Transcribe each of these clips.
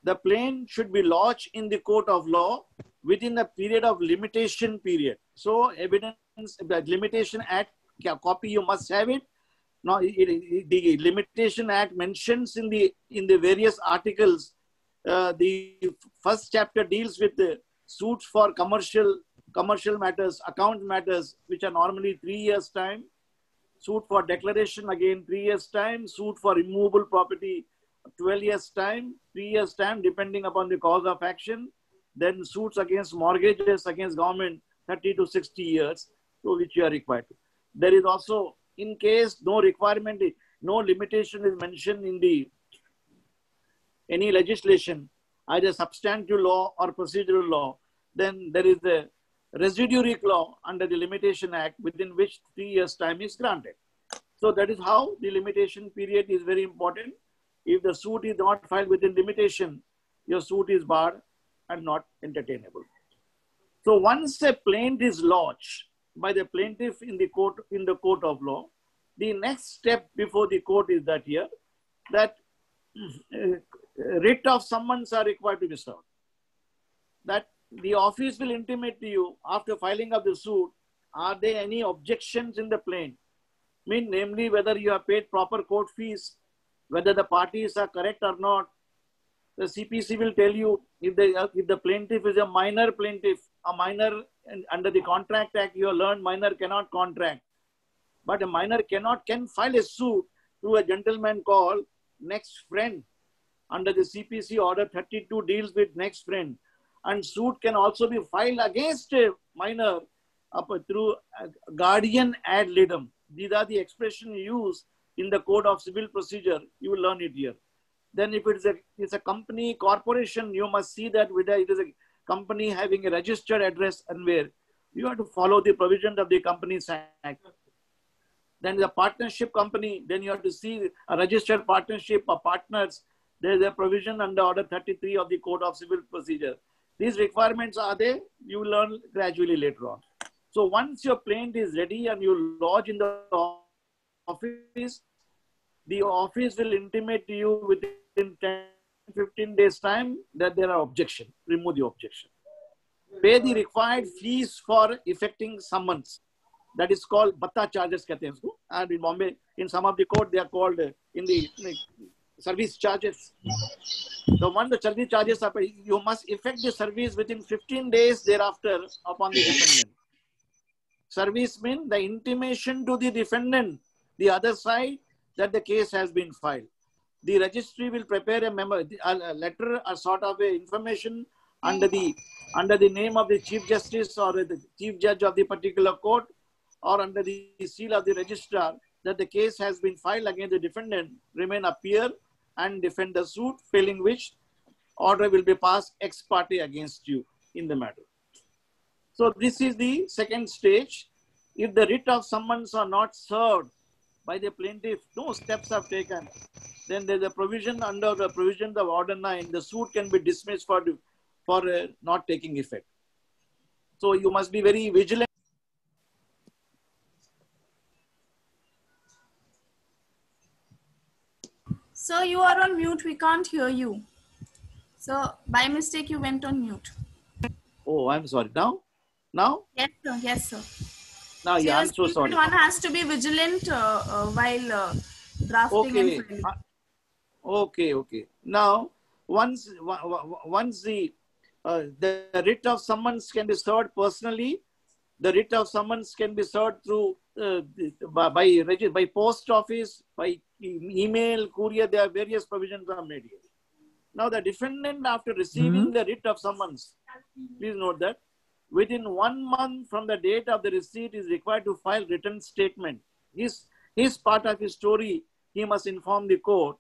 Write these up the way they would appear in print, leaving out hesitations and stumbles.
the plaint should be lodged in the court of law within the period of limitation period. So evidence, the Limitation Act copy, you must have it. Now, the Limitation Act mentions in the various articles, the first chapter deals with the suits for commercial matters, account matters, which are normally 3 years time. Suit for declaration, again 3 years time. Suit for immovable property, 12 years time, 3 years time, depending upon the cause of action. Then suits against mortgages against government, 30 to 60 years, to which you are required to. There is also, in case no requirement, no limitation is mentioned in the any legislation, either substantive law or procedural law, then there is the residuary clause under the Limitation Act, within which 3 years time is granted. So that is how the limitation period is very important. If the suit is not filed within limitation, your suit is barred and not entertainable. So once a plaint is lodged by the plaintiff in the court of law, the next step before the court is that here, that writ of summons are required to be served. That the office will intimate to you after filing of the suit, are there any objections in the plaint? Namely, whether you have paid proper court fees, whether the parties are correct or not. The CPC will tell you if the plaintiff is a minor plaintiff, a minor, under the Contract Act, you have learned minor cannot contract. But a minor can file a suit through a gentleman called next friend. Under the CPC order 32 deals with next friend. And suit can also be filed against a minor through guardian ad litem. These are the expressions used in the Code of Civil Procedure. You will learn it here. Then if it's a company, corporation, you must see that whether it is a company having a registered address and where. You have to follow the provisions of the Companies Act. Then the partnership company, then you have to see a registered partnership or partners. There is a provision under Order 33 of the Code of Civil Procedure. These requirements are there. You will learn gradually later on. So once your plaint is ready and you lodge in the office, the office will intimate to you within 10-15 days time that there are objections. Remove the objection. Pay the required fees for effecting summons. That is called batta charges. And in Bombay, in some of the court, they are called in the service charges. So once the service charges are paid, you must effect the service within 15 days thereafter upon the defendant. Service means the intimation to the defendant, the other side, that the case has been filed. The registry will prepare a letter, a sort of a information under the name of the Chief Justice or the Chief Judge of the particular court, or under the seal of the registrar, that the case has been filed against the defendant, remain appear and defend the suit, failing which order will be passed ex parte against you in the matter. So this is the second stage. If the writ of summons are not served by the plaintiff, no steps are taken, then there is a provision under the provisions of Order 9, the suit can be dismissed for not taking effect. So you must be very vigilant. Sir, you are on mute. We can't hear you. So by mistake, you went on mute. Oh, I'm sorry. Now? Yes, sir. Yes, sir. Now, yeah, I'm so sorry. One has to be vigilant while drafting and filing. Okay. Now, once the writ of summons can be served personally, the writ of summons can be served through by post office, by email, courier. There are various provisions are made here. Now, the defendant, after receiving the writ of summons, please note that within 1 month from the date of the receipt is required to file written statement. His part of his story, he must inform the court.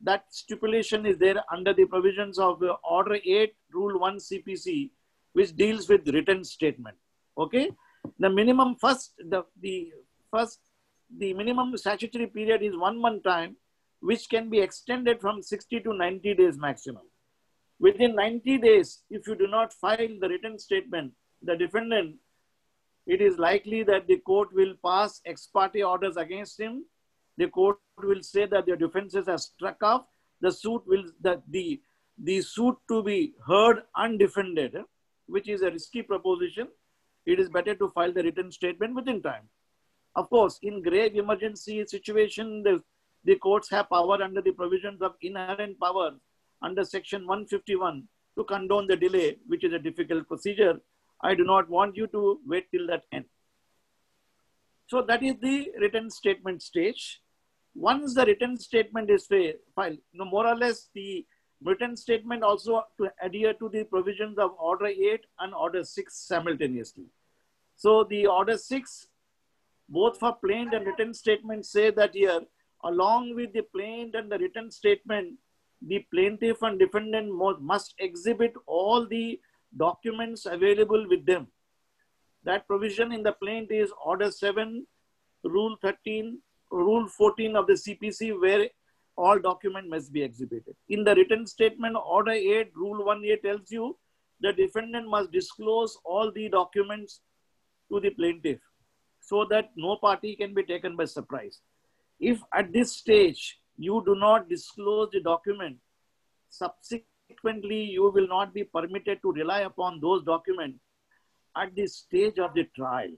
That stipulation is there under the provisions of Order 8, Rule 1 CPC, which deals with written statement. Okay. The minimum the minimum statutory period is 1 month time, which can be extended from 60 to 90 days maximum. Within 90 days, if you do not file the written statement, the defendant, it is likely that the court will pass ex parte orders against him. The court will say that the defenses are struck off. The suit will, the the suit to be heard undefended, which is a risky proposition, it is better to file the written statement within time. Of course, in grave emergency situation, the courts have power under the provisions of inherent power under section 151 to condone the delay, which is a difficult procedure. I do not want you to wait till that end. So that is the written statement stage. Once the written statement is filed, more or less the written statement also to adhere to the provisions of Order 8 and Order 6 simultaneously. So the Order 6, both for plain and written statement, say that here, along with the plain and the written statement, the plaintiff and defendant must exhibit all the documents available with them. That provision in the plaint is Order 7, Rule 13, Rule 14 of the CPC, where all documents must be exhibited. In the written statement, Order 8, Rule 1A tells you the defendant must disclose all the documents to the plaintiff so that no party can be taken by surprise. If at this stage you do not disclose the document, subsequently you will not be permitted to rely upon those documents at this stage of the trial.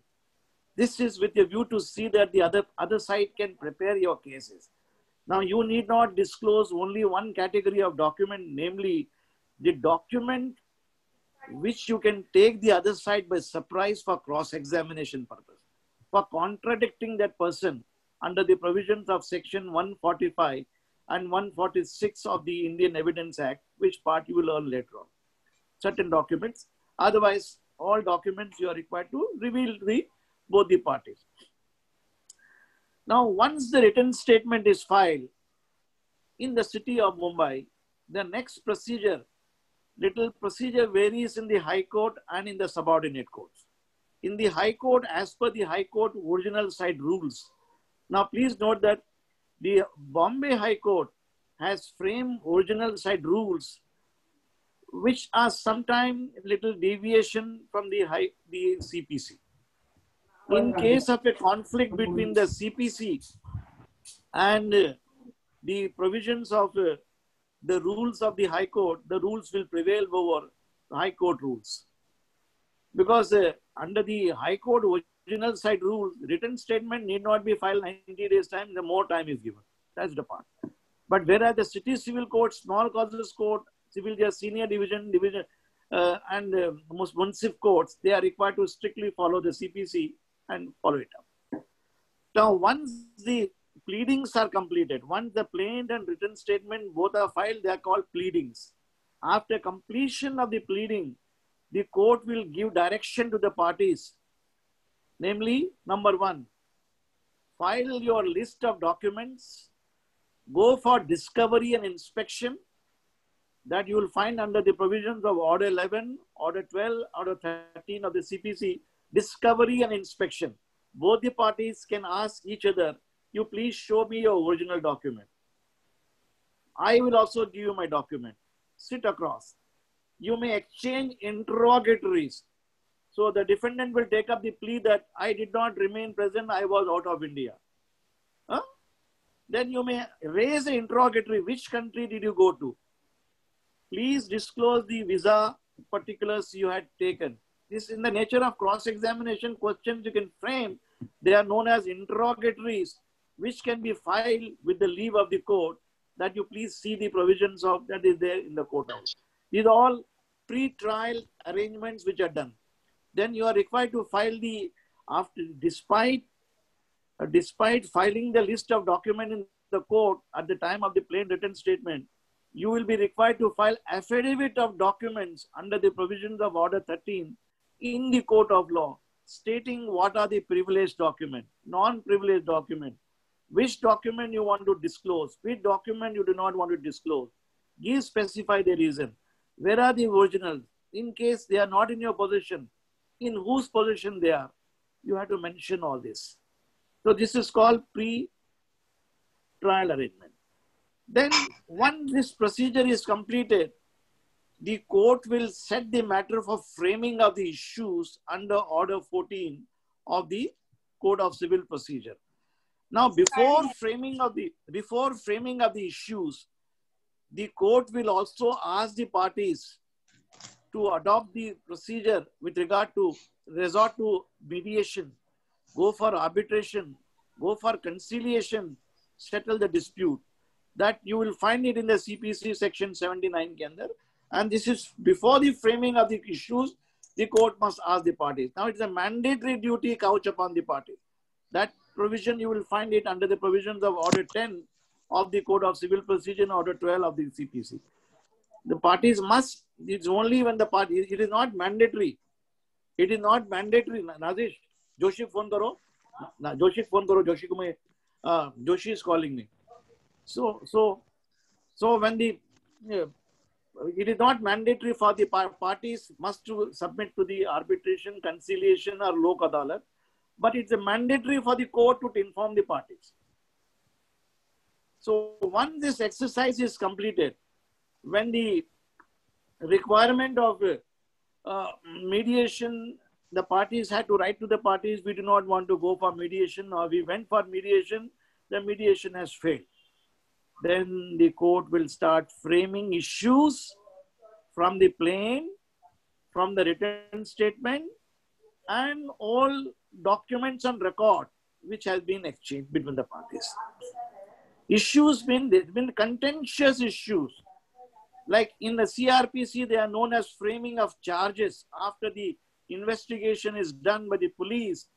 This is with a view to see that the other side can prepare your cases. Now you need not disclose only one category of document, namely the document which you can take the other side by surprise for cross-examination purpose, for contradicting that person under the provisions of section 145 and 146 of the Indian Evidence Act, which part you will learn later on. Certain documents, otherwise all documents you are required to reveal both the parties. Now, once the written statement is filed in the city of Mumbai, the next procedure varies in the High Court and in the subordinate courts. In the High Court, as per the High Court original side rules. Now, please note that the Bombay High Court has framed original side rules which are sometimes little deviation from the CPC. In case of a conflict between the CPC and the provisions of the rules of the High Court, the rules will prevail over the High Court rules. Because under the High Court original side rules, written statement need not be filed 90 days time, the more time is given. That's the part. But whereas the city civil court, small causes court, civil just senior division, and most municipal courts, they are required to strictly follow the CPC and follow it up. Now, once the pleadings are completed, once the plain and written statement both are filed, they are called pleadings. After completion of the pleading, the court will give direction to the parties. Namely, number 1, file your list of documents, go for discovery and inspection that you will find under the provisions of Order 11, Order 12, Order 13 of the CPC, discovery and inspection. Both the parties can ask each other, you please show me your original document. I will also give you my document. Sit across. You may exchange interrogatories. So the defendant will take up the plea that I did not remain present, I was out of India. Huh? Then you may raise an interrogatory, which country did you go to? Please disclose the visa particulars you had taken. This in the nature of cross-examination questions you can frame. They are known as interrogatories, which can be filed with the leave of the court, that you please see the provisions of that is there in the courthouse. These are all pre-trial arrangements which are done. Then you are required to file despite filing the list of documents in the court at the time of the plain written statement, you will be required to file affidavit of documents under the provisions of Order 13 in the court of law, stating what are the privileged document, non-privileged document, which document you want to disclose, which document you do not want to disclose. Specify the reason. Where are the originals? In case they are not in your possession, in whose possession they are, you have to mention all this. So this is called pre-trial arrangement. Then once this procedure is completed, the court will set the matter for framing of the issues under Order 14 of the Code of Civil Procedure. Now, before framing of the issues, the court will also ask the parties to adopt the procedure with regard to resort to mediation, go for arbitration, go for conciliation, settle the dispute. That you will find it in the CPC section 79 ke andar. And this is before the framing of the issues, the court must ask the parties. Now it's a mandatory duty couched upon the parties. That provision you will find it under the provisions of Order 10 of the Code of Civil Procedure and Order 12 of the CPC. The parties must, it's only when the party, it is not mandatory. It is not mandatory. Nazish, Joshi phone karo. Joshi phone karo. Joshi ko main, Joshi is calling me. So when the, it is not mandatory for the parties must to submit to the arbitration, conciliation or lok adalat, but it's a mandatory for the court to inform the parties. So once this exercise is completed, when the requirement of mediation, the parties had to write to the parties, we do not want to go for mediation, or we went for mediation, the mediation has failed. Then the court will start framing issues from the plain, from the written statement, and all documents on record which has been exchanged between the parties. Issues been contentious issues. Like in the CRPC, they are known as framing of charges after the investigation is done by the police,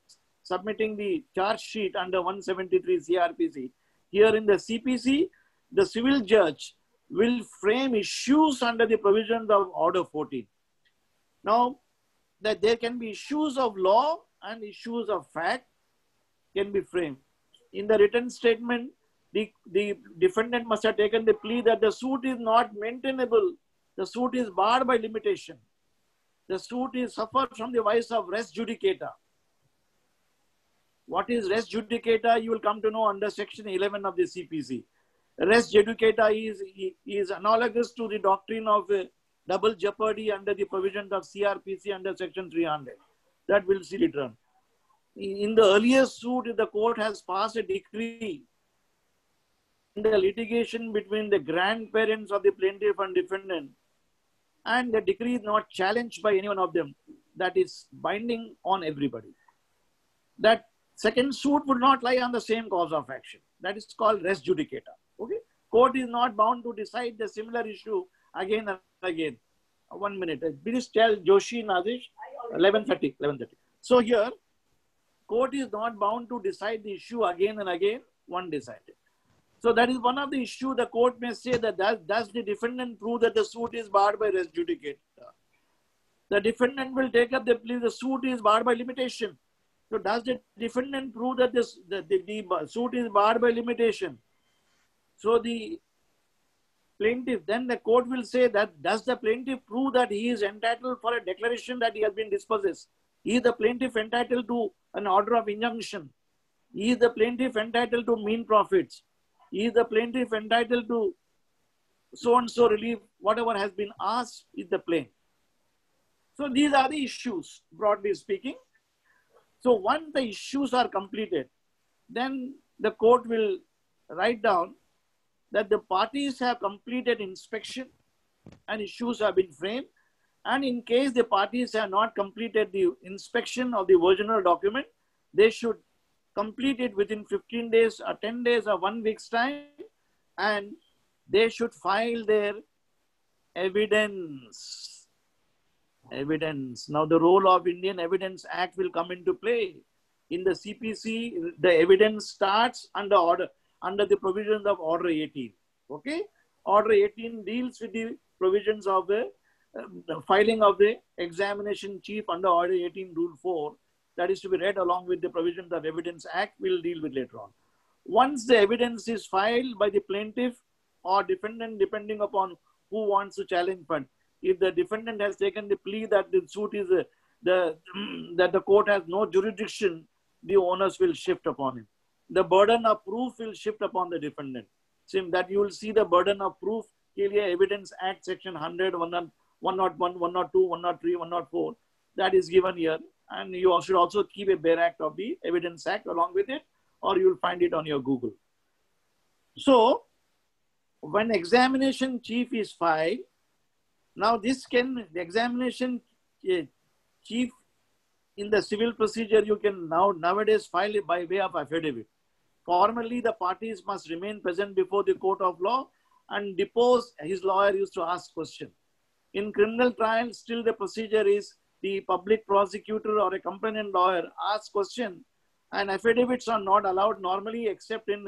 submitting the charge sheet under 173 CRPC. Here in the CPC, the civil judge will frame issues under the provisions of Order 14. Now, that there can be issues of law and issues of fact can be framed. In the written statement, the defendant must have taken the plea that the suit is not maintainable. The suit is barred by limitation. The suit is suffered from the vice of res judicata. What is res judicata? You will come to know under section 11 of the CPC. Res judicata is analogous to the doctrine of double jeopardy under the provisions of CRPC under section 300. That will see later on. In the earlier suit, the court has passed a decree in the litigation between the grandparents of the plaintiff and defendant, and the decree is not challenged by any one of them. That is binding on everybody. That second suit would not lie on the same cause of action. That is called res judicata. Okay? Court is not bound to decide the similar issue again and again. 1 minute. Please tell Joshi, Nazish, 11:30. So here, court is not bound to decide the issue again and again, one decided. So that is one of the issues the court may say that does the defendant prove that the suit is barred by res judicata? The defendant will take up the plea, the suit is barred by limitation. So does the defendant prove that the suit is barred by limitation? So the plaintiff, then the court will say that does the plaintiff prove that he is entitled for a declaration that he has been dispossessed? Is the plaintiff entitled to an order of injunction? Is the plaintiff entitled to mean profits? Is the plaintiff entitled to so-and-so relief? Whatever has been asked is the plaintiff. So these are the issues, broadly speaking. So once the issues are completed, then the court will write down that the parties have completed inspection and issues have been framed. And in case the parties have not completed the inspection of the original document, they should complete it within 15 days or 10 days or 1 week's time, and they should file their evidence. Now the role of Indian Evidence Act will come into play. In the CPC, the evidence starts under the provisions of Order 18. Okay? Order 18 deals with the provisions of the filing of the examination chief under Order 18 Rule 4. That is to be read along with the provisions of Evidence Act. We'll deal with later on. Once the evidence is filed by the plaintiff or defendant, depending upon who wants to challenge, but if the defendant has taken the plea that the suit is that the court has no jurisdiction, the onus will shift upon him. The burden of proof will shift upon the defendant. So that you will see the burden of proof. Evidence Act section 100, 101, 102, 103, 104. That is given here. And you should also keep a bare act of the Evidence Act along with it, or you will find it on your Google. So when examination chief is filed, now this can, the examination chief in the civil procedure, you can nowadays file it by way of affidavit. Formally, the parties must remain present before the court of law and depose. His lawyer used to ask question. In criminal trial, still the procedure is the public prosecutor or a complainant lawyer asks question, and affidavits are not allowed normally except in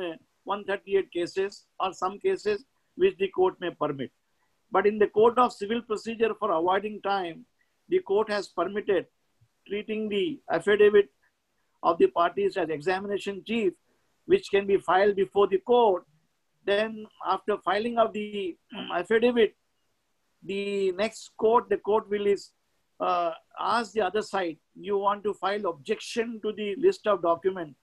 138 cases or some cases which the court may permit. But in the Code of Civil Procedure, for avoiding time, the court has permitted treating the affidavit of the parties as examination chief, which can be filed before the court. Then after filing of the affidavit, the next court, the court will ask the other side, you want to file objection to the list of documents.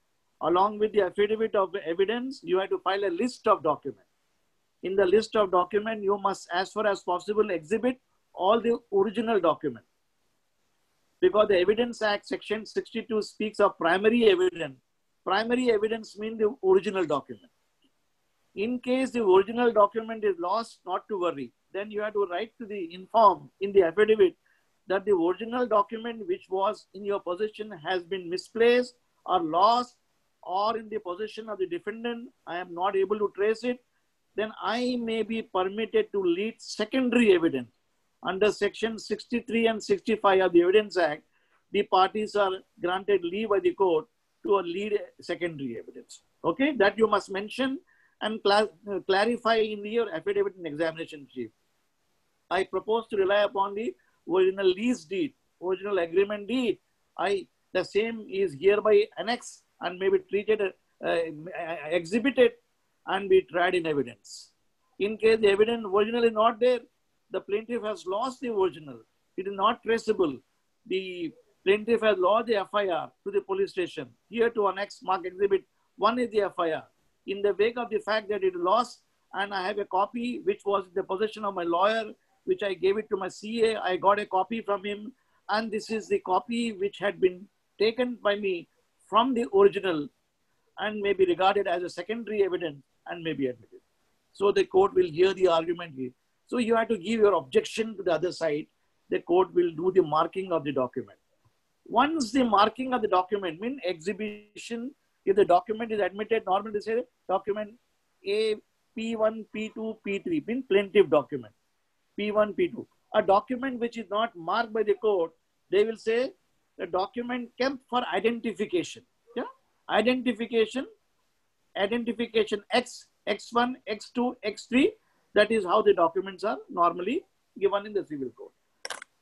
Along with the affidavit of evidence, you have to file a list of documents. In the list of documents, you must, as far as possible, exhibit all the original documents. Because the Evidence Act, Section 62 speaks of primary evidence. Primary evidence means the original document. In case the original document is lost, not to worry. Then you have to write to the inform in the affidavit that the original document which was in your possession has been misplaced or lost or in the possession of the defendant. I am not able to trace it. Then I may be permitted to lead secondary evidence. Under Section 63 and 65 of the Evidence Act, the parties are granted leave by the court to lead secondary evidence. Okay, that you must mention and clarify in your affidavit in examination chief. I propose to rely upon the original lease deed, original agreement deed. The same is hereby annexed and may be treated, exhibited and be tried in evidence. In case the evidence original is not there, the plaintiff has lost the original. It is not traceable. The plaintiff has lodged the FIR to the police station. Here to annex mark exhibit 1 is the FIR. In the wake of the fact that it lost, and I have a copy which was in the possession of my lawyer, which I gave it to my CA. I got a copy from him, and this is the copy which had been taken by me from the original and may be regarded as a secondary evidence and may be admitted. So the court will hear the argument here. So you have to give your objection to the other side. The court will do the marking of the document. Once the marking of the document means exhibition, if the document is admitted, normally they say document A, P1, P2, P3, means plaintiff document. P1, P2. A document which is not marked by the court, they will say the document kept for identification. Yeah? Identification X, X1, X2, X3. That is how the documents are normally given in the civil code.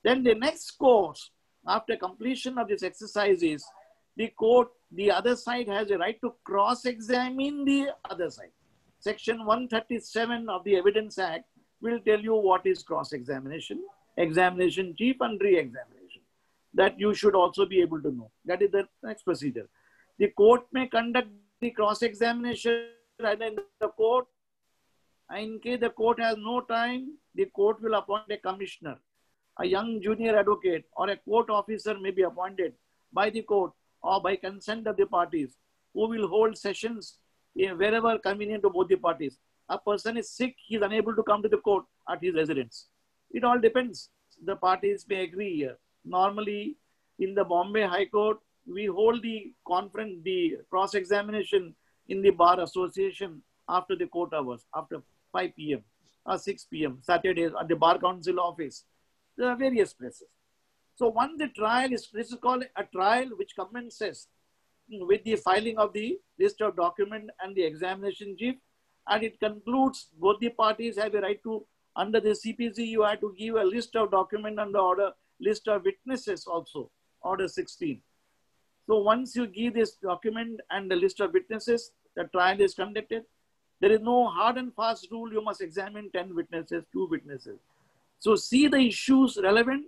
Then the next course, after completion of this exercise is, the court, the other side has a right to cross-examine the other side. Section 137 of the Evidence Act will tell you what is cross-examination, examination chief and re-examination. That you should also be able to know. That is the next procedure. The court may conduct the cross-examination either in the court. In case the court has no time, the court will appoint a commissioner. A young junior advocate or a court officer may be appointed by the court or by consent of the parties, who will hold sessions wherever convenient to both the parties. A person is sick, he is unable to come to the court at his residence. It all depends. The parties may agree here. Normally, in the Bombay High Court, we hold the conference, the cross-examination in the Bar Association after the court hours, after 5 p.m. or 6 p.m. Saturdays at the Bar Council office. There are various places. So once the trial is, this is called a trial which commences with the filing of the list of document and the examination chief, and it concludes. Both the parties have a right to, under the CPC, you have to give a list of document and the order, list of witnesses also, order 16. So once you give this document and the list of witnesses, the trial is conducted. There is no hard and fast rule, you must examine 10 witnesses, 2 witnesses. So see the issues relevant.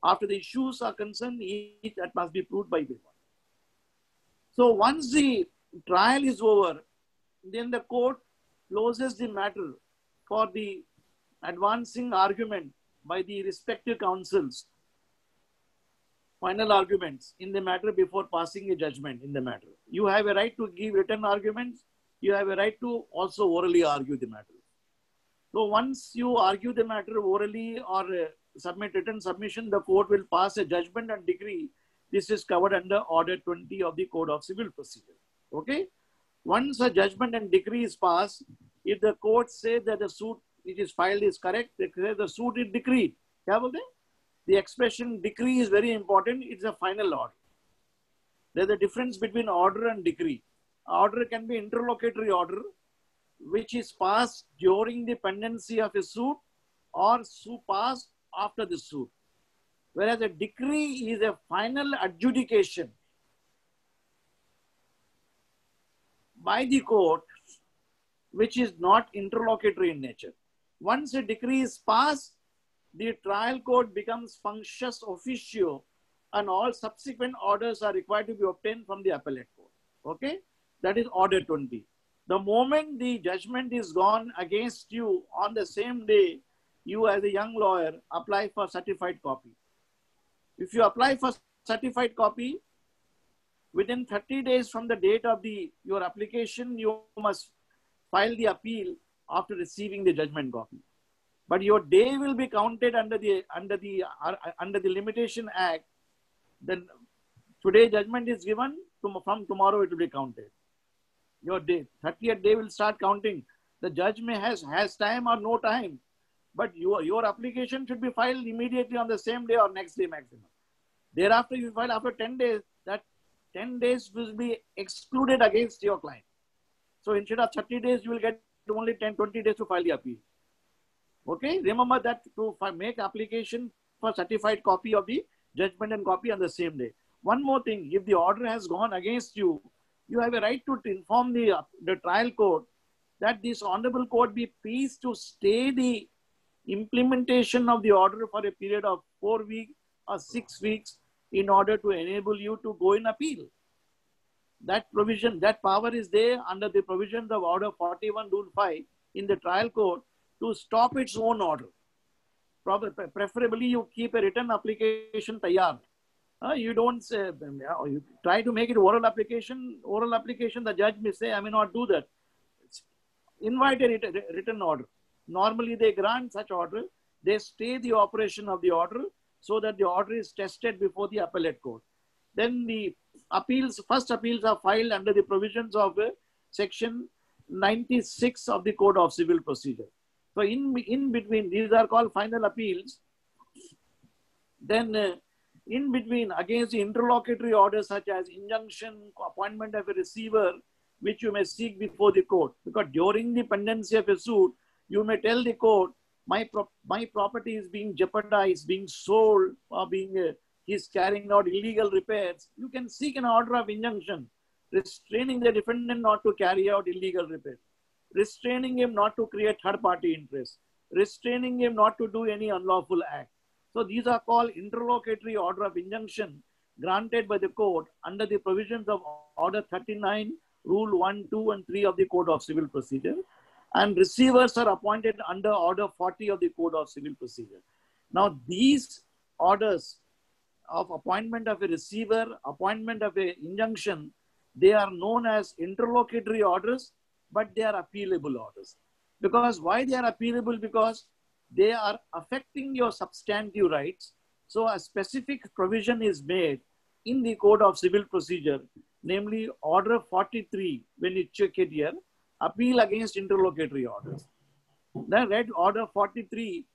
After the issues are concerned, each that must be proved by the one. So once the trial is over, then the court closes the matter for the advancing argument by the respective counsels, final arguments in the matter before passing a judgment in the matter. You have a right to give written arguments. You have a right to also orally argue the matter. So once you argue the matter orally or submit written submission, the court will pass a judgment and decree. This is covered under Order 20 of the Code of Civil Procedure. Okay. Once a judgment and decree is passed, if the court says that the suit which is filed is correct, they say the suit is decreed. क्या बोलते हैं? The expression decree is very important. It's a final order. There's a difference between order and decree. Order can be interlocutory order, which is passed during the pendency of a suit or passed after the suit. Whereas a decree is a final adjudication by the court, which is not interlocutory in nature. Once a decree is passed, the trial court becomes functus officio and all subsequent orders are required to be obtained from the appellate court. Okay, that is Order 20. The moment the judgment is gone against you, on the same day, you as a young lawyer apply for certified copy. If you apply for certified copy, within 30 days from the date of your application, you must file the appeal after receiving the judgment copy. But your day will be counted under the Limitation Act. Then today judgment is given, from tomorrow it will be counted. Your day, 30th day will start counting. The judge may has time or no time, but your application should be filed immediately on the same day or next day maximum. Thereafter, you file after 10 days, that 10 days will be excluded against your client. So instead of 30 days, you will get only 20 days to file the appeal. Okay, remember that to make application for certified copy of the judgment and copy on the same day. One more thing, if the order has gone against you, you have a right to inform the trial court that this honorable court be pleased to stay the implementation of the order for a period of 4 weeks or 6 weeks in order to enable you to go in appeal. That provision, that power is there under the provisions of Order 41 Rule 5 in the trial court to stop its own order. Preferably, you keep a written application tayyar. You don't say, you try to make it oral application. Oral application, the judge may say, I may not do that. Invite a written order. Normally, they grant such order. They stay the operation of the order so that the order is tested before the appellate court. Then the first appeals are filed under the provisions of Section 96 of the Code of Civil Procedure. So in between, these are called final appeals. Then in between, against the interlocutory orders such as injunction, appointment of a receiver, which you may seek before the court. Because during the pendency of a suit, you may tell the court, my property is being jeopardized, being sold, or he's carrying out illegal repairs. You can seek an order of injunction, restraining the defendant not to carry out illegal repairs, restraining him not to create third-party interest, restraining him not to do any unlawful act. So these are called interlocutory order of injunction granted by the court under the provisions of Order 39, Rule 1, 2, and 3 of the Code of Civil Procedure. And receivers are appointed under Order 40 of the Code of Civil Procedure. Now these orders of appointment of a receiver, appointment of an injunction, they are known as interlocutory orders, but they are appealable orders. Because why they are appealable? Because they are affecting your substantive rights. So a specific provision is made in the Code of Civil Procedure, namely Order 43, when you check it here, appeal against interlocutory orders. Then read Order 43,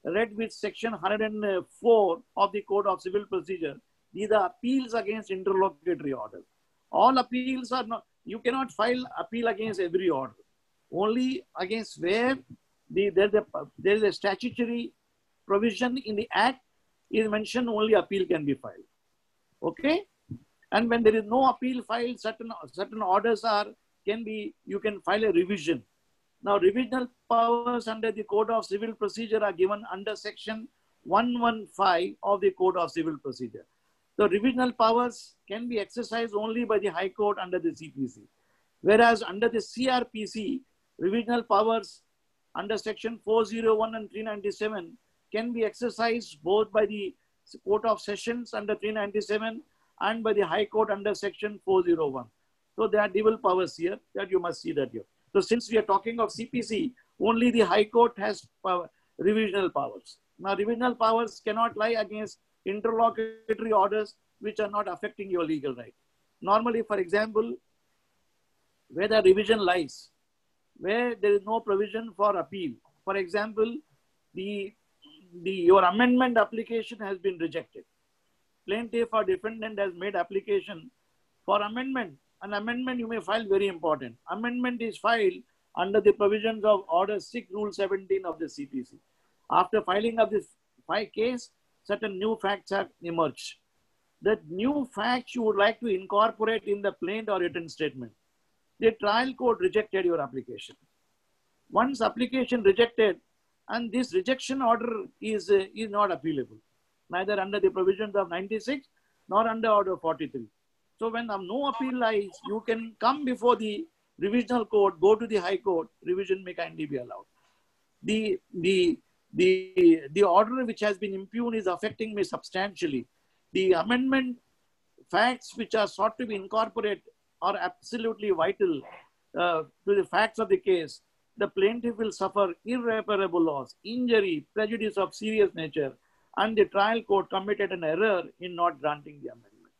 read with Section 104 of the Code of Civil Procedure. These are appeals against interlocutory orders. All appeals are not, you cannot file appeal against every order. Only against where there is a statutory provision in the Act is mentioned, only appeal can be filed. Okay? And when there is no appeal filed, certain orders you can file a revision. Now, revisional powers under the Code of Civil Procedure are given under Section 115 of the Code of Civil Procedure. The revisional powers can be exercised only by the High Court under the CPC. Whereas under the CRPC, revisional powers under Section 401 and 397 can be exercised both by the Court of Sessions under 397 and by the High Court under Section 401. So there are dual powers here that you must see that here. So since we are talking of CPC, Only the High Court has revisional powers. Now, revisional powers cannot lie against interlocutory orders which are not affecting your legal right. Normally, for example, where the revision lies, where there is no provision for appeal. For example, your amendment application has been rejected. Plaintiff or defendant has made application for amendment. An amendment you may file, very important. Amendment is filed under the provisions of Order 6, Rule 17 of the CPC. After filing of this case, certain new facts have emerged. The new facts you would like to incorporate in the plaint or written statement. The trial court rejected your application. Once application rejected, and this rejection order is not appealable, neither under the provisions of 96 nor under Order 43. So when no appeal lies, you can come before the revisional court, go to the High Court, revision may kindly be allowed. The order which has been impugned is affecting me substantially. The amendment facts which are sought to be incorporated are absolutely vital to the facts of the case. The plaintiff will suffer irreparable loss, injury, prejudice of serious nature, and the trial court committed an error in not granting the amendment.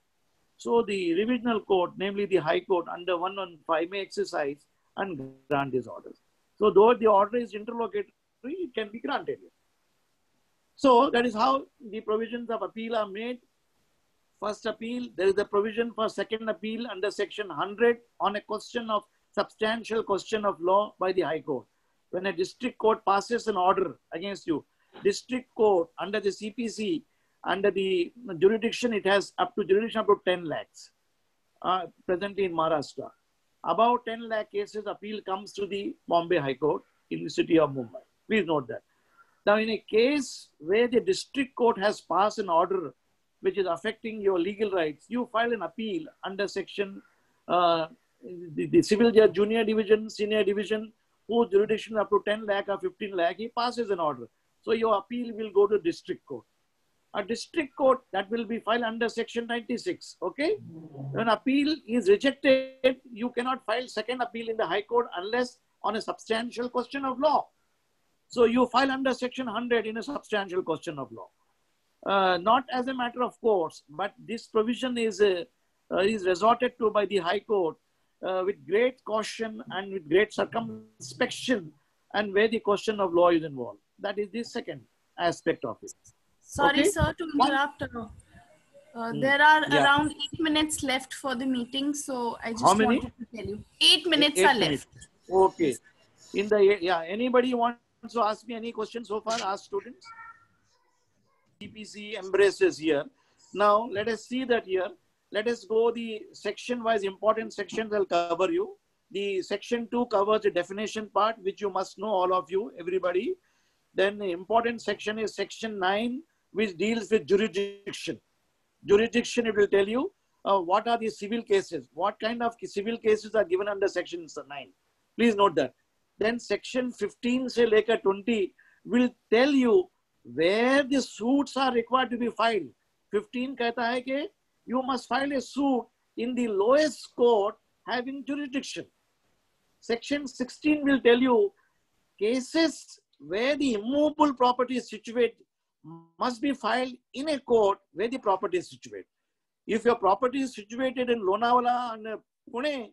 So the revisional court, namely the High Court under 115, may exercise and grant these orders. So though the order is interlocutory, it can be granted. So that is how the provisions of appeal are made. First appeal, there is a provision for second appeal under section 100 on a question of substantial question of law by the High Court. When a district court passes an order against you, district court under the CPC, under the jurisdiction, it has up to jurisdiction up to 10 lakhs, presently in Maharashtra. About 10 lakh cases, appeal comes to the Bombay High Court in the city of Mumbai. Please note that. Now, in a case where the district court has passed an order which is affecting your legal rights, you file an appeal under section, the civil judge, junior division, senior division, whose jurisdiction up to 10 lakh or 15 lakh, he passes an order. So your appeal will go to district court. A district court that will be filed under section 96, okay? When appeal is rejected, you cannot file second appeal in the High Court unless on a substantial question of law. So you file under section 100 in a substantial question of law. Not as a matter of course, but this provision is resorted to by the High Court with great caution and with great circumspection, and where the question of law is involved. That is the second aspect of it. Sorry, okay, sir, to interrupt. There are around 8 minutes left for the meeting, so I just wanted to tell you. 8 minutes are left. Okay. Anybody wants to ask me any questions so far? Ask students. CPC embraces here. Now, let us see that here. Let us go the section-wise important sections I'll cover you. The section 2 covers the definition part, which you must know, all of you, everybody. Then the important section is section 9, which deals with jurisdiction. Jurisdiction, it will tell you what are the civil cases, what kind of civil cases are given under section 9. Please note that. Then section 15 say later 20 will tell you where the suits are required to be filed. 15 कहता है कि you must file a suit in the lowest court having jurisdiction. Section 16 will tell you cases where the immovable property is situated must be filed in a court where the property is situated. If your property is situated in Lonavala and Pune,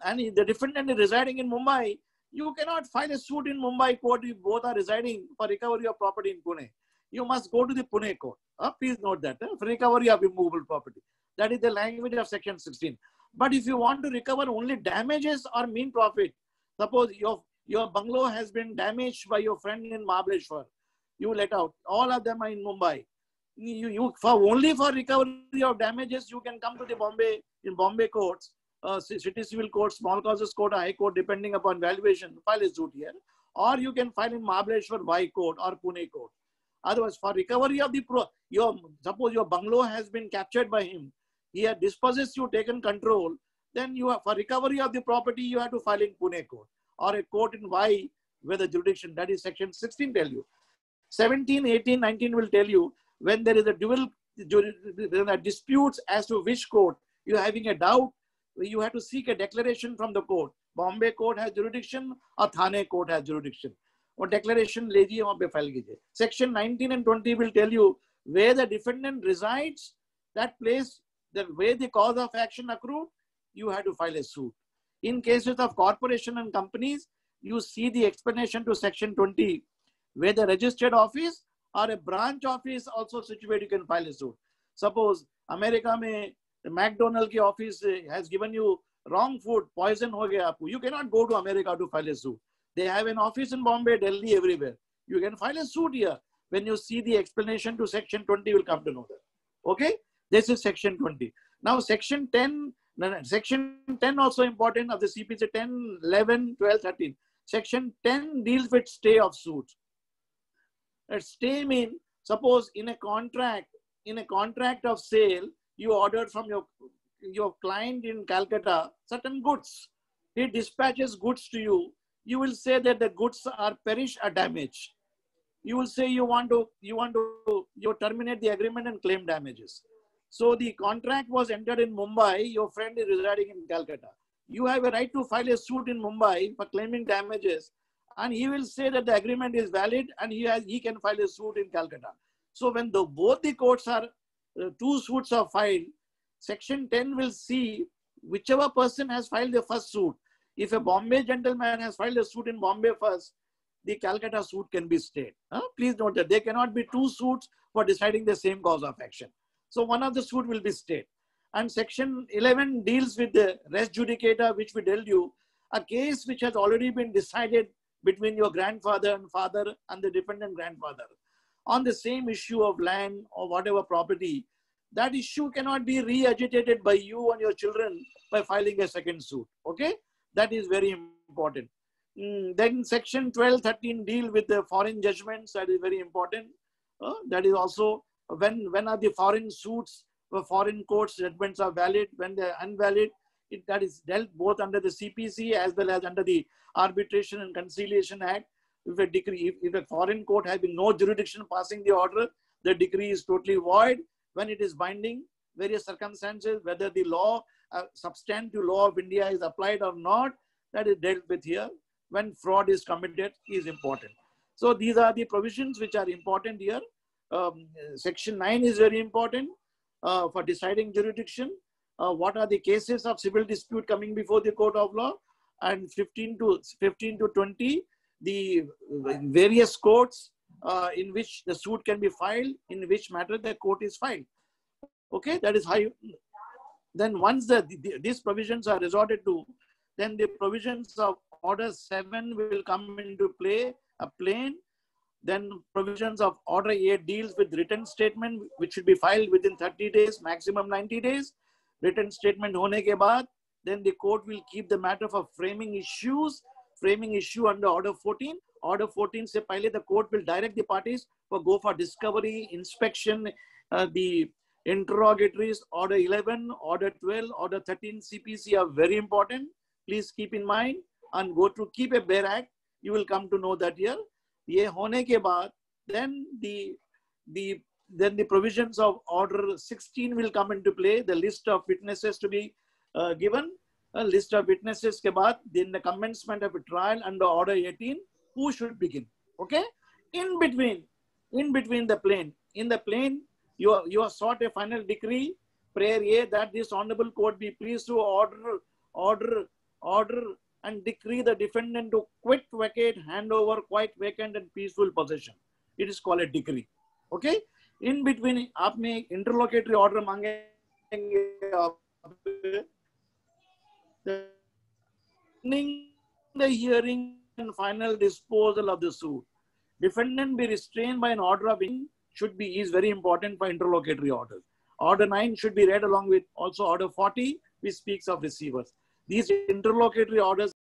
and the defendant is residing in Mumbai, you cannot file a suit in Mumbai court if both are residing for recovery of property in Pune. You must go to the Pune court. Please note that for recovery of immovable property. That is the language of section 16. But if you want to recover only damages or mean profit, suppose your bungalow has been damaged by your friend in Mahabaleshwar, you let out. All of them are in Mumbai. Only for recovery of damages, you can come to the Bombay courts, city civil court, small causes court, High Court, depending upon valuation, file a suit here. Or you can file in Mahabaleshwar Y Court or Pune Court. Otherwise, for recovery of the suppose your bungalow has been captured by him, he has dispossessed you, taken control, then for recovery of the property, you have to file in Pune Court or a court in Y where the jurisdiction, that is section 16 tell you. 17, 18, 19 will tell you when there is a there are disputes as to which court you're having a doubt, you have to seek a declaration from the court. Bombay court has jurisdiction or Thane court has jurisdiction. Or declaration lejiye wahan pe file kijiye. Section 19 and 20 will tell you where the defendant resides, that place, where the cause of action accrued, you have to file a suit. In cases of corporation and companies, you see the explanation to section 20, where the registered office or a branch office also situated, you can file a suit. Suppose America mein McDonald's ki office has given you wrong food, poison ho gaya aapko. You cannot go to America to file a suit. They have an office in Bombay, Delhi, everywhere. You can file a suit here. When you see the explanation to section 20, you will come to know that. Okay? This is section 20. Now section 10, section 10 also important of the CPC 10, 11, 12, 13. Section 10 deals with stay of suit. Stay means, suppose in a contract of sale, you ordered from your client in Calcutta certain goods. He dispatches goods to you. You will say that the goods are perished or damaged. You will say you terminate the agreement and claim damages. So the contract was entered in Mumbai. Your friend is residing in Calcutta. You have a right to file a suit in Mumbai for claiming damages, and he will say that the agreement is valid and he can file a suit in Calcutta. So when both the courts are, two suits are filed, section 10 will see whichever person has filed the first suit. If a Bombay gentleman has filed a suit in Bombay first, the Calcutta suit can be stayed. Please note that there cannot be two suits for deciding the same cause of action. So one of the suit will be stayed. And section 11 deals with the res judicata, which we tell you, a case which has already been decided between your grandfather and father and the defendant grandfather on the same issue of land or whatever property. That issue cannot be re-agitated by you and your children by filing a second suit. Okay? That is very important. Then section 12, 13 deal with the foreign judgments. That is very important. That is also when are the foreign suits, foreign courts judgments are valid, when they are invalid. That is dealt both under the CPC as well as under the Arbitration and Conciliation Act. If a foreign court has been no jurisdiction passing the order, the decree is totally void. When it is binding, various circumstances, whether the law, substantive law of India is applied or not, that is dealt with here. When fraud is committed is important. So these are the provisions which are important here. Section 9 is very important for deciding jurisdiction. What are the cases of civil dispute coming before the court of law? And 15 to 20, the various courts in which the suit can be filed, in which matter the court is filed. Okay, that is how you, then once these provisions are resorted to, then the provisions of Order 7 will come into play, a plain. Then provisions of Order 8 deals with written statement, which should be filed within 30 days, maximum 90 days. Written statement hone ke baad, then the court will keep the matter for framing issues. Framing issue under Order 14. Order 14 se pehle the court will direct the parties for go for discovery, inspection, the interrogatories. Order 11, Order 12, Order 13 CPC are very important. Please keep in mind and go to keep a bare act. You will come to know that here. Ye hone ke baad, then the provisions of Order 16 will come into play. The list of witnesses to be given. A list of witnesses ke baad, then the commencement of a trial under Order 18, who should begin. Okay? In between the plain. In the plain, you have sought a final decree, prayer A, that this honorable court be pleased to order and decree the defendant to quit, vacate, hand over, quite vacant and peaceful possession. It is called a decree. Okay? In between, aap mein interlocutory order mangenge. The hearing and final disposal of the suit. Defendant be restrained by an order of is very important for interlocutory orders. Order 9 should be read along with also Order 40, which speaks of receivers. These interlocutory orders